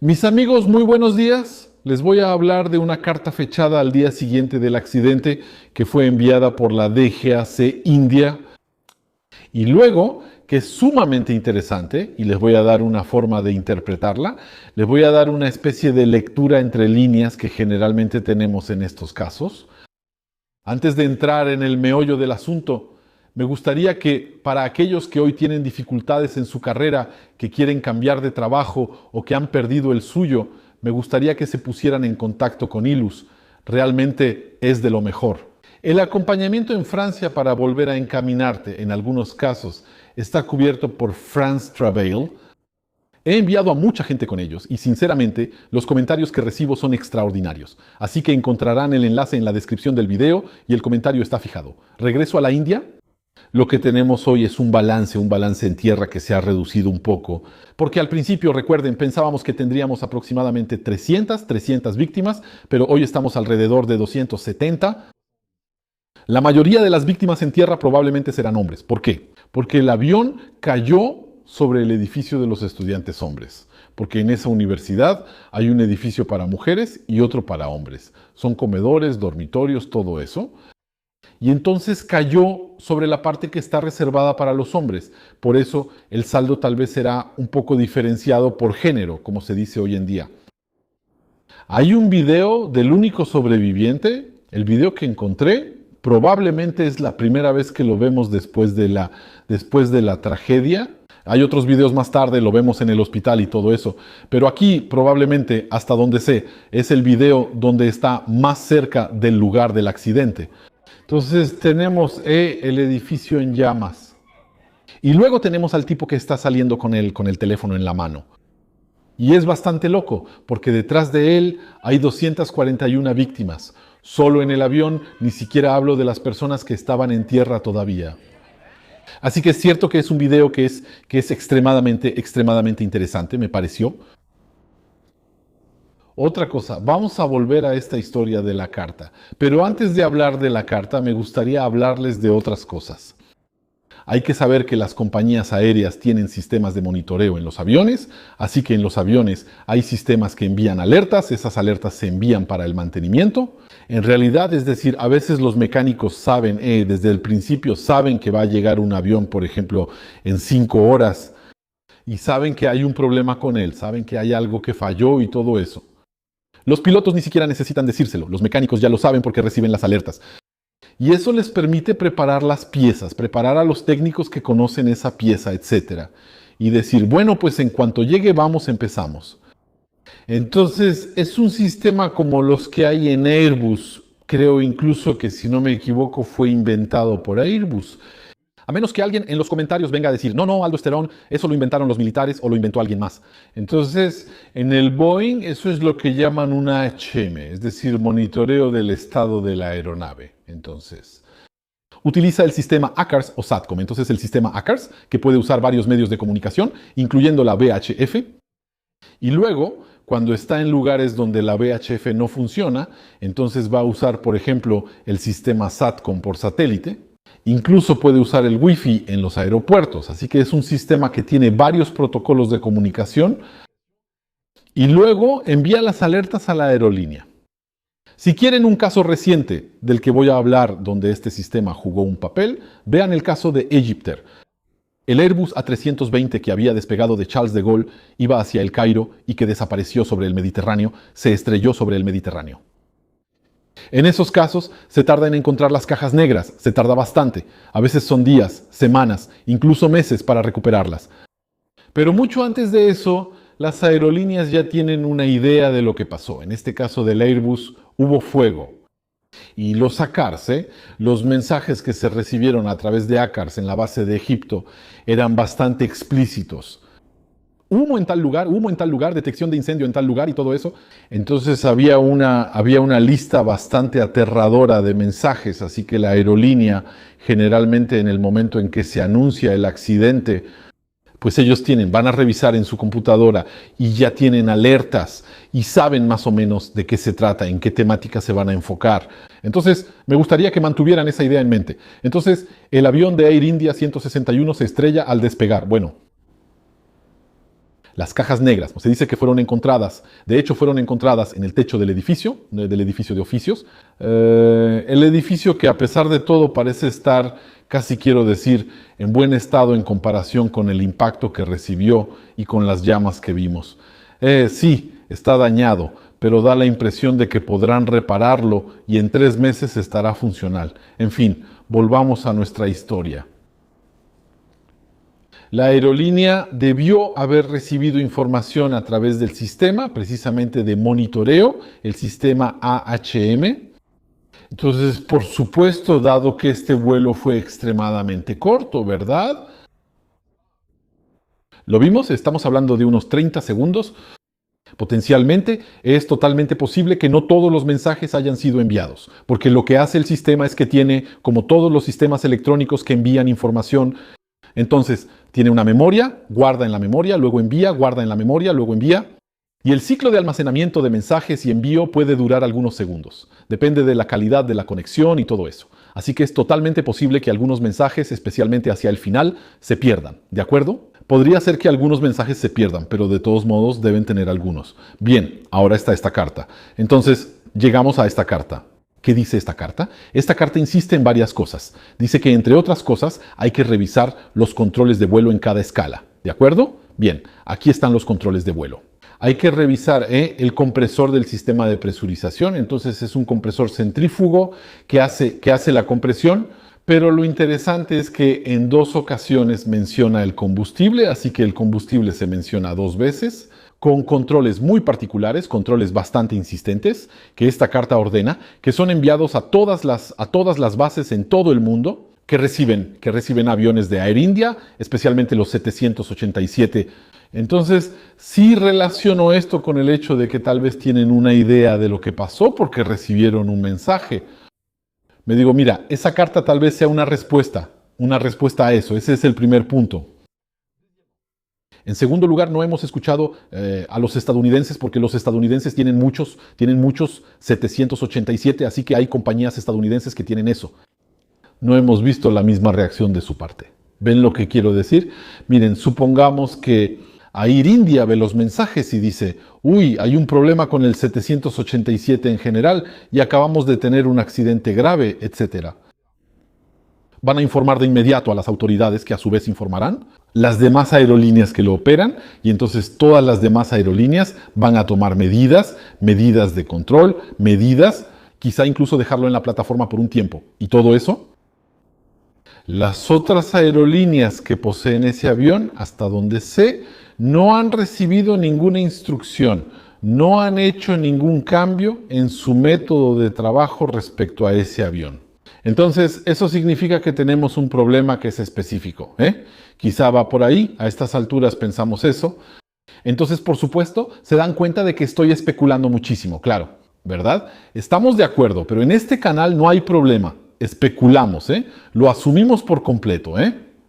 Mis amigos, muy buenos días. Les voy a hablar de una carta fechada al día siguiente del accidente que fue enviada por la DGAC India. Y luego, que es sumamente interesante, y les voy a dar una forma de interpretarla, les voy a dar una especie de lectura entre líneas que generalmente tenemos en estos casos. Antes de entrar en el meollo del asunto, me gustaría que para aquellos que hoy tienen dificultades en su carrera, que quieren cambiar de trabajo o que han perdido el suyo, me gustaría que se pusieran en contacto con Ilus. Realmente es de lo mejor. El acompañamiento en Francia para volver a encaminarte, en algunos casos, está cubierto por France Travail. He enviado a mucha gente con ellos y sinceramente los comentarios que recibo son extraordinarios. Así que encontrarán el enlace en la descripción del video y el comentario está fijado. Regreso a la India. Lo que tenemos hoy es un balance en tierra que se ha reducido un poco, porque al principio, recuerden, pensábamos que tendríamos aproximadamente 300 víctimas, pero hoy estamos alrededor de 270. La mayoría de las víctimas en tierra probablemente serán hombres. ¿Por qué? Porque el avión cayó sobre el edificio de los estudiantes hombres, porque en esa universidad hay un edificio para mujeres y otro para hombres. Son comedores, dormitorios, todo eso. Y entonces cayó sobre la parte que está reservada para los hombres. Por eso el saldo tal vez será un poco diferenciado por género, como se dice hoy en día. Hay un video del único sobreviviente. El video que encontré probablemente es la primera vez que lo vemos después de la tragedia. Hay otros videos más tarde, lo vemos en el hospital y todo eso. Pero aquí probablemente, hasta donde sé, es el video donde está más cerca del lugar del accidente. Entonces tenemos el edificio en llamas. Y luego tenemos al tipo que está saliendo con el teléfono en la mano. Y es bastante loco, porque detrás de él hay 241 víctimas. Solo en el avión, ni siquiera hablo de las personas que estaban en tierra todavía. Así que es cierto que es un video que es extremadamente interesante, me pareció. Otra cosa, vamos a volver a esta historia de la carta. Pero antes de hablar de la carta, me gustaría hablarles de otras cosas. Hay que saber que las compañías aéreas tienen sistemas de monitoreo en los aviones, así que en los aviones hay sistemas que envían alertas, esas alertas se envían para el mantenimiento. En realidad, es decir, a veces los mecánicos saben, desde el principio saben que va a llegar un avión, por ejemplo, en 5 horas, y saben que hay un problema con él, saben que hay algo que falló y todo eso. Los pilotos ni siquiera necesitan decírselo, los mecánicos ya lo saben porque reciben las alertas. Y eso les permite preparar las piezas, preparar a los técnicos que conocen esa pieza, etc. Y decir, bueno, pues en cuanto llegue empezamos. Entonces es un sistema como los que hay en Airbus. Creo incluso que, si no me equivoco, fue inventado por Airbus. A menos que alguien en los comentarios venga a decir, no, aldosterón, eso lo inventaron los militares o lo inventó alguien más. Entonces, en el Boeing, eso es lo que llaman una HM, es decir, monitoreo del estado de la aeronave. Entonces, utiliza el sistema ACARS o SATCOM. Entonces, el sistema ACARS, que puede usar varios medios de comunicación, incluyendo la VHF. Y luego, cuando está en lugares donde la VHF no funciona, entonces va a usar, por ejemplo, el sistema SATCOM por satélite. Incluso puede usar el Wi-Fi en los aeropuertos, así que es un sistema que tiene varios protocolos de comunicación y luego envía las alertas a la aerolínea. Si quieren un caso reciente del que voy a hablar donde este sistema jugó un papel, vean el caso de Egypter. El Airbus A320 que había despegado de Charles de Gaulle iba hacia el Cairo y que desapareció sobre el Mediterráneo, se estrelló sobre el Mediterráneo. En esos casos se tarda en encontrar las cajas negras, se tarda bastante. A veces son días, semanas, incluso meses para recuperarlas. Pero mucho antes de eso, las aerolíneas ya tienen una idea de lo que pasó. En este caso del Airbus hubo fuego. Y los ACARS, los mensajes que se recibieron a través de ACARS en la base de Egipto eran bastante explícitos. Humo en tal lugar, detección de incendio en tal lugar y todo eso. Entonces había una lista bastante aterradora de mensajes, así que la aerolínea, generalmente en el momento en que se anuncia el accidente, pues ellos van a revisar en su computadora y ya tienen alertas y saben más o menos de qué se trata, en qué temática se van a enfocar. Entonces, me gustaría que mantuvieran esa idea en mente. Entonces, el avión de Air India 161 se estrella al despegar. Bueno, Las cajas negras, se dice que fueron encontradas, de hecho fueron encontradas en el techo del edificio de oficios. El edificio que a pesar de todo parece estar, casi quiero decir, en buen estado en comparación con el impacto que recibió y con las llamas que vimos. Sí, está dañado, pero da la impresión de que podrán repararlo y en 3 meses estará funcional. En fin, volvamos a nuestra historia. La aerolínea debió haber recibido información a través del sistema, precisamente de monitoreo, el sistema AHM. Entonces, por supuesto, dado que este vuelo fue extremadamente corto, ¿verdad? ¿Lo vimos? Estamos hablando de unos 30 segundos. Potencialmente es totalmente posible que no todos los mensajes hayan sido enviados, porque lo que hace el sistema es que tiene, como todos los sistemas electrónicos que envían información, entonces tiene una memoria, guarda en la memoria, luego envía, guarda en la memoria, luego envía. Y el ciclo de almacenamiento de mensajes y envío puede durar algunos segundos. Depende de la calidad de la conexión y todo eso. Así que es totalmente posible que algunos mensajes, especialmente hacia el final, se pierdan. ¿De acuerdo? Podría ser que algunos mensajes se pierdan, pero de todos modos deben tener algunos. Bien, ahora está esta carta. Entonces, llegamos a esta carta. ¿Qué dice esta carta? Esta carta insiste en varias cosas. Dice que, entre otras cosas, hay que revisar los controles de vuelo en cada escala. ¿De acuerdo? Bien, aquí están los controles de vuelo. Hay que revisar el compresor del sistema de presurización. Entonces es un compresor centrífugo que hace la compresión. Pero lo interesante es que en 2 ocasiones menciona el combustible, así que el combustible se menciona 2 veces, con controles muy particulares, controles bastante insistentes, que esta carta ordena, que son enviados a todas las bases en todo el mundo, que reciben aviones de Air India, especialmente los 787. Entonces, sí relaciono esto con el hecho de que tal vez tienen una idea de lo que pasó porque recibieron un mensaje. Me digo, mira, esa carta tal vez sea una respuesta a eso. Ese es el primer punto. En segundo lugar, no hemos escuchado a los estadounidenses porque los estadounidenses tienen muchos 787, así que hay compañías estadounidenses que tienen eso. No hemos visto la misma reacción de su parte. ¿Ven lo que quiero decir? Miren, supongamos que Air India ve los mensajes y dice, uy, hay un problema con el 787 en general y acabamos de tener un accidente grave, etc. Van a informar de inmediato a las autoridades que a su vez informarán las demás aerolíneas que lo operan y entonces todas las demás aerolíneas van a tomar medidas de control, quizá incluso dejarlo en la plataforma por un tiempo. ¿Y todo eso? Las otras aerolíneas que poseen ese avión, hasta donde sé, no han recibido ninguna instrucción, no han hecho ningún cambio en su método de trabajo respecto a ese avión. Entonces, eso significa que tenemos un problema que es específico. Quizá va por ahí, a estas alturas pensamos eso. Entonces, por supuesto, se dan cuenta de que estoy especulando muchísimo, claro, ¿verdad? Estamos de acuerdo, pero en este canal no hay problema. Especulamos, lo asumimos por completo,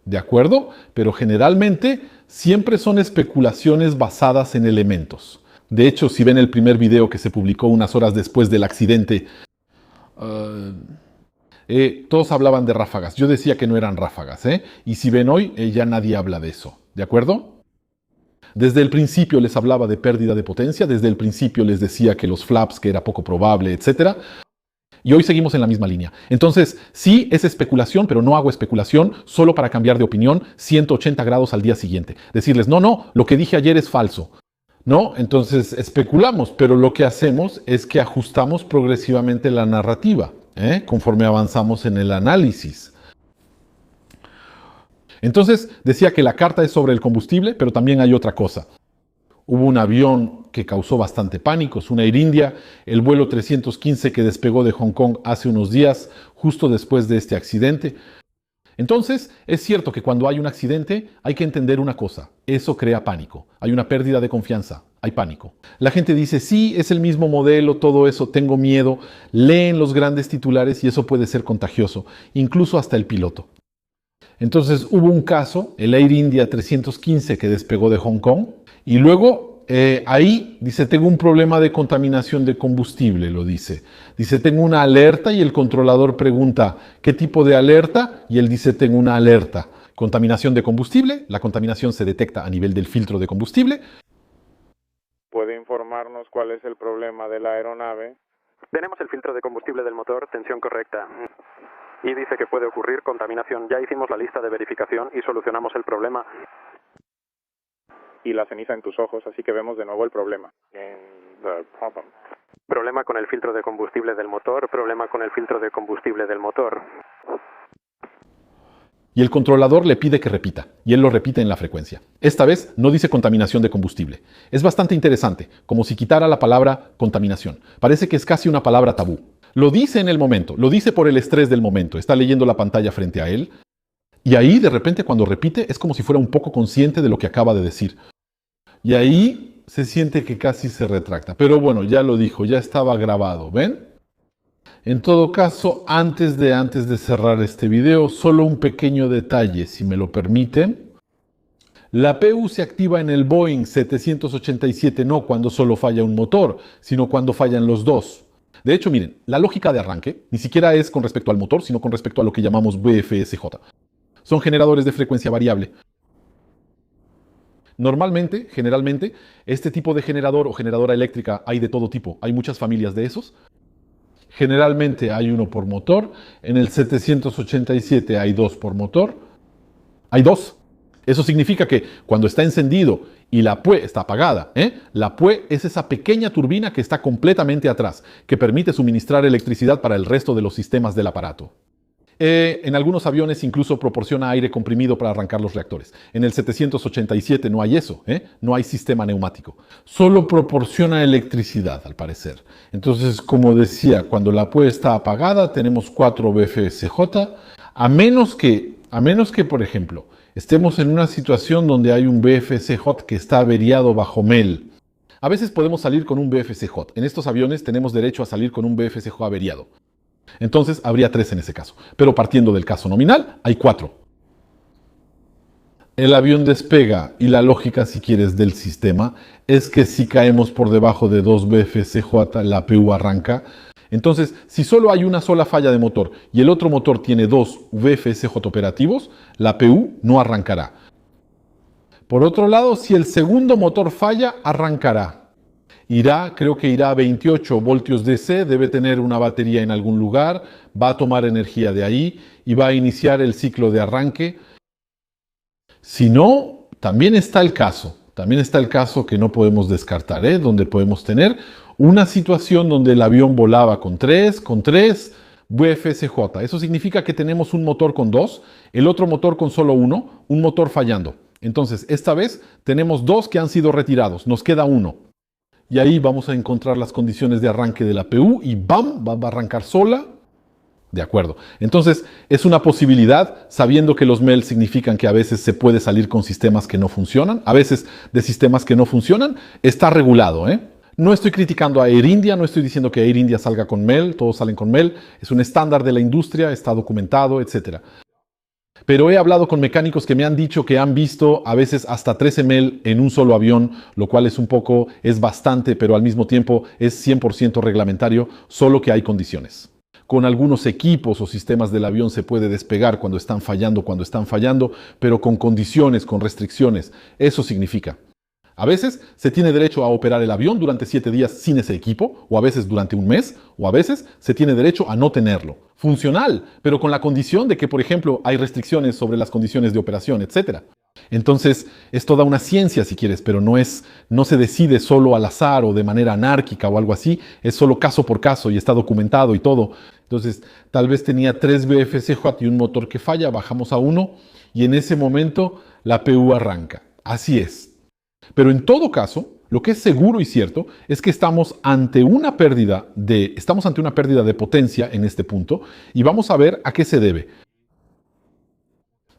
¿de acuerdo? Pero generalmente siempre son especulaciones basadas en elementos. De hecho, si ven el primer video que se publicó unas horas después del accidente, todos hablaban de ráfagas. Yo decía que no eran ráfagas, y si ven hoy, ya nadie habla de eso, ¿de acuerdo? Desde el principio les hablaba de pérdida de potencia, desde el principio les decía que los flaps, que era poco probable, etc. Y hoy seguimos en la misma línea. Entonces, sí es especulación, pero no hago especulación solo para cambiar de opinión 180 grados al día siguiente. Decirles, no, lo que dije ayer es falso. No, entonces especulamos, pero lo que hacemos es que ajustamos progresivamente la narrativa, conforme avanzamos en el análisis. Entonces, decía que la carta es sobre el combustible, pero también hay otra cosa. Hubo un avión que causó bastante pánico, es una Air India, el vuelo 315 que despegó de Hong Kong hace unos días, justo después de este accidente. Entonces, es cierto que cuando hay un accidente hay que entender una cosa, eso crea pánico, hay una pérdida de confianza, hay pánico. La gente dice, sí, es el mismo modelo, todo eso, tengo miedo, leen los grandes titulares y eso puede ser contagioso, incluso hasta el piloto. Entonces hubo un caso, el Air India 315 que despegó de Hong Kong, y luego ahí dice, tengo un problema de contaminación de combustible, lo dice. Dice, tengo una alerta y el controlador pregunta, ¿qué tipo de alerta? Y él dice, tengo una alerta. Contaminación de combustible, la contaminación se detecta a nivel del filtro de combustible ¿Puede informarnos cuál es el problema de la aeronave? Tenemos el filtro de combustible del motor, tensión correcta. Y dice que puede ocurrir contaminación. Ya hicimos la lista de verificación y solucionamos el problema. Y la ceniza en tus ojos, así que vemos de nuevo el problema. Problema con el filtro de combustible del motor, problema con el filtro de combustible del motor. Y el controlador le pide que repita, y él lo repite en la frecuencia. Esta vez no dice contaminación de combustible. Es bastante interesante, como si quitara la palabra contaminación. Parece que es casi una palabra tabú. Lo dice en el momento, lo dice por el estrés del momento. Está leyendo la pantalla frente a él. Y ahí, de repente, cuando repite, es como si fuera un poco consciente de lo que acaba de decir. Y ahí se siente que casi se retracta. Pero bueno, ya lo dijo, ya estaba grabado, ¿ven? En todo caso, antes de cerrar este video, solo un pequeño detalle, si me lo permiten. La PU se activa en el Boeing 787 no cuando solo falla un motor, sino cuando fallan los dos. De hecho, miren, la lógica de arranque ni siquiera es con respecto al motor, sino con respecto a lo que llamamos VFSJ. Son generadores de frecuencia variable. Normalmente, generalmente, este tipo de generador o generadora eléctrica hay de todo tipo. Hay muchas familias de esos. Generalmente hay uno por motor. En el 787 hay dos por motor. Hay dos. Eso significa que cuando está encendido y la PUE está apagada, la PUE es esa pequeña turbina que está completamente atrás, que permite suministrar electricidad para el resto de los sistemas del aparato. En algunos aviones incluso proporciona aire comprimido para arrancar los reactores. En el 787 no hay eso, no hay sistema neumático. Solo proporciona electricidad, al parecer. Entonces, como decía, cuando la PUE está apagada, tenemos 4 VFSJ, a menos que, por ejemplo, estemos en una situación donde hay un VFSJ que está averiado bajo MEL. A veces podemos salir con un VFSJ. En estos aviones tenemos derecho a salir con un VFSJ averiado. Entonces habría 3 en ese caso. Pero partiendo del caso nominal, hay 4. El avión despega y la lógica, si quieres, del sistema es que si caemos por debajo de 2 VFSJ, la PU arranca. Entonces, si solo hay una sola falla de motor y el otro motor tiene 2 VFSJ operativos, la PU no arrancará. Por otro lado, si el segundo motor falla, arrancará. Creo que irá a 28 voltios DC, debe tener una batería en algún lugar, va a tomar energía de ahí y va a iniciar el ciclo de arranque. Si no, también está el caso que no podemos descartar, donde podemos tener una situación donde el avión volaba con 3 VFSJ. Eso significa que tenemos un motor con 2, el otro motor con solo 1, un motor fallando. Entonces, esta vez tenemos 2 que han sido retirados, nos queda 1. Y ahí vamos a encontrar las condiciones de arranque de la PU y ¡bam! Va a arrancar sola. De acuerdo. Entonces, es una posibilidad, sabiendo que los MEL significan que a veces se puede salir con sistemas que no funcionan. A veces de sistemas que no funcionan, está regulado, No estoy criticando a Air India, no estoy diciendo que Air India salga con MEL, todos salen con MEL. Es un estándar de la industria, está documentado, etc. Pero he hablado con mecánicos que me han dicho que han visto a veces hasta 13 MEL en un solo avión, lo cual es bastante, pero al mismo tiempo es 100% reglamentario, solo que hay condiciones. Con algunos equipos o sistemas del avión se puede despegar cuando están fallando, pero con condiciones, con restricciones. Eso significa. A veces se tiene derecho a operar el avión durante 7 días sin ese equipo, o a veces durante un mes, o a veces se tiene derecho a no tenerlo. Funcional, pero con la condición de que, por ejemplo, hay restricciones sobre las condiciones de operación, etc. Entonces, es toda una ciencia, si quieres, pero no se decide solo al azar o de manera anárquica o algo así, es solo caso por caso y está documentado y todo. Entonces, tal vez tenía 3 VFSJ y un motor que falla, bajamos a 1 y en ese momento la PU arranca. Así es. Pero en todo caso, lo que es seguro y cierto es que estamos ante una pérdida de potencia en este punto y vamos a ver a qué se debe.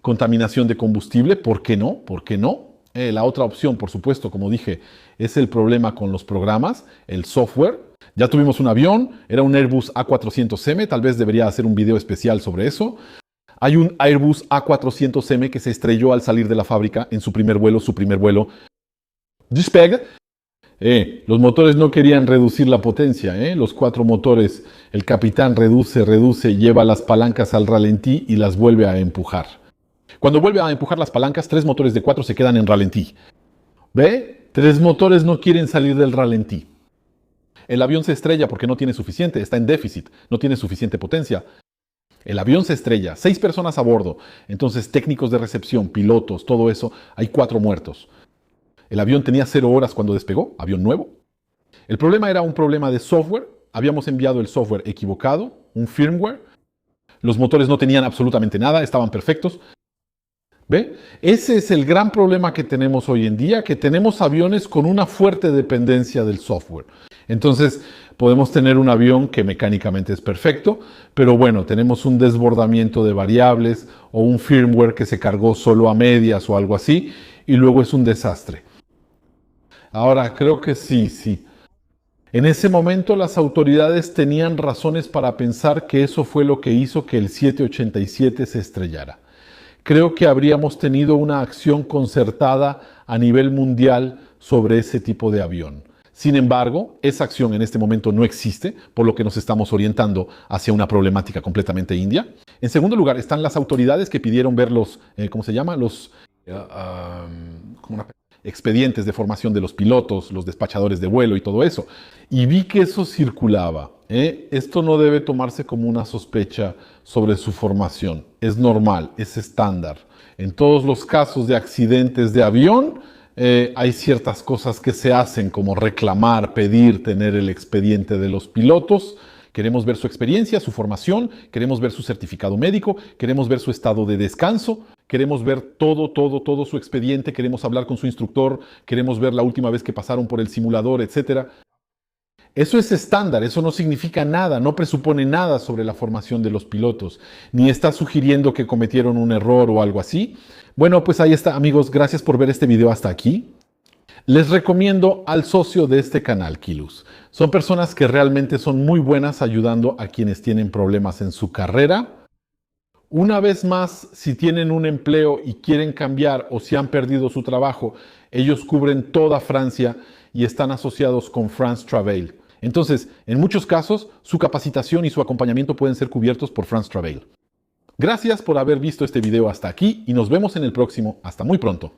Contaminación de combustible, ¿por qué no? ¿Por qué no? La otra opción, por supuesto, como dije, es el problema con los programas, el software. Ya tuvimos un avión, era un Airbus A400M, tal vez debería hacer un video especial sobre eso. Hay un Airbus A400M que se estrelló al salir de la fábrica en su primer vuelo. Despega. Los motores no querían reducir la potencia, los 4 motores, el capitán reduce, lleva las palancas al ralentí y las vuelve a empujar. Cuando vuelve a empujar las palancas, 3 motores de 4 se quedan en ralentí. ¿Ve? Tres motores no quieren salir del ralentí. El avión se estrella porque no tiene suficiente, está en déficit, no tiene suficiente potencia. El avión se estrella, 6 personas a bordo, entonces técnicos de recepción, pilotos, todo eso, hay 4 muertos. El avión tenía 0 horas cuando despegó, avión nuevo. El problema era un problema de software, habíamos enviado el software equivocado, un firmware. Los motores no tenían absolutamente nada, estaban perfectos. ¿Ve? Ese es el gran problema que tenemos hoy en día, que tenemos aviones con una fuerte dependencia del software. Entonces, podemos tener un avión que mecánicamente es perfecto, pero bueno, tenemos un desbordamiento de variables o un firmware que se cargó solo a medias o algo así, y luego es un desastre. Ahora, creo que sí. En ese momento las autoridades tenían razones para pensar que eso fue lo que hizo que el 787 se estrellara. Creo que habríamos tenido una acción concertada a nivel mundial sobre ese tipo de avión. Sin embargo, esa acción en este momento no existe, por lo que nos estamos orientando hacia una problemática completamente india. En segundo lugar, están las autoridades que pidieron ver los, ¿cómo se llama? Los expedientes de formación de los pilotos, los despachadores de vuelo y todo eso. Y vi que eso circulaba. Esto no debe tomarse como una sospecha sobre su formación. Es normal, es estándar. En todos los casos de accidentes de avión, hay ciertas cosas que se hacen, como reclamar, pedir, tener el expediente de los pilotos. Queremos ver su experiencia, su formación, queremos ver su certificado médico, queremos ver su estado de descanso, queremos ver todo su expediente, queremos hablar con su instructor, queremos ver la última vez que pasaron por el simulador, etc. Eso es estándar, eso no significa nada, no presupone nada sobre la formación de los pilotos, ni está sugiriendo que cometieron un error o algo así. Bueno, pues ahí está, amigos, gracias por ver este video hasta aquí. Les recomiendo al socio de este canal, Kilus. Son personas que realmente son muy buenas ayudando a quienes tienen problemas en su carrera. Una vez más, si tienen un empleo y quieren cambiar o si han perdido su trabajo, ellos cubren toda Francia y están asociados con France Travel. Entonces, en muchos casos, su capacitación y su acompañamiento pueden ser cubiertos por France Travel. Gracias por haber visto este video hasta aquí y nos vemos en el próximo. Hasta muy pronto.